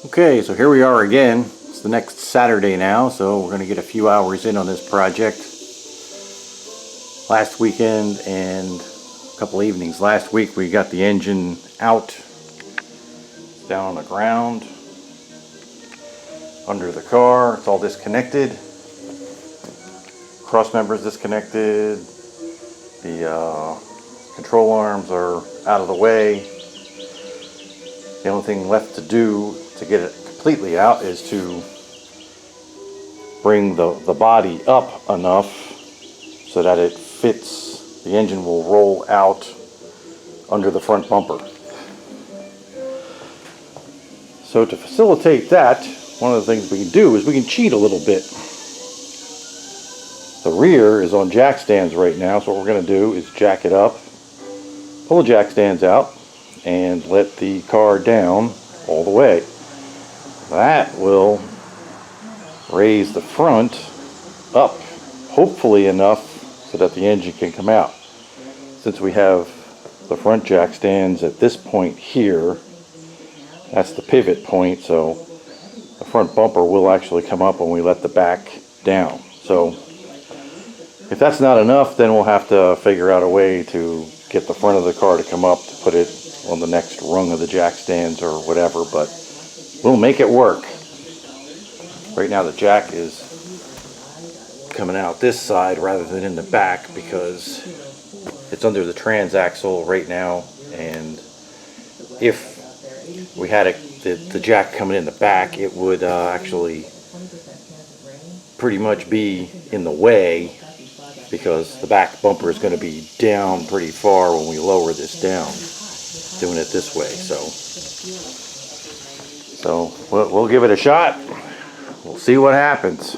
Okay, so here we are again. It's the next Saturday now, so we're going to get a few hours in on this project. Last weekend and a couple evenings last week we got the engine out, down on the ground, under the car. It's all disconnected. Cross members disconnected. The control arms are out of the way. The only thing left to do to get it completely out is to bring the body up enough so that it fits. The engine will roll out under the front bumper. So to facilitate that, one of the things we can do is we can cheat a little bit. The rear is on jack stands right now, so what we're going to do is jack it up, pull the jack stands out, and let the car down all the way. That will raise the front up, hopefully enough so that the engine can come out. Since we have the front jack stands at this point here, that's the pivot point, so the front bumper will actually come up when we let the back down. So if that's not enough, then we'll have to figure out a way to get the front of the car to come up to put it on the next rung of the jack stands or whatever, but we'll make it work. Right now the jack is coming out this side rather than in the back because it's under the transaxle right now, and if we had the jack coming in the back, it would actually pretty much be in the way because the back bumper is going to be down pretty far when we lower this down, doing it this way. So we'll give it a shot. We'll see what happens.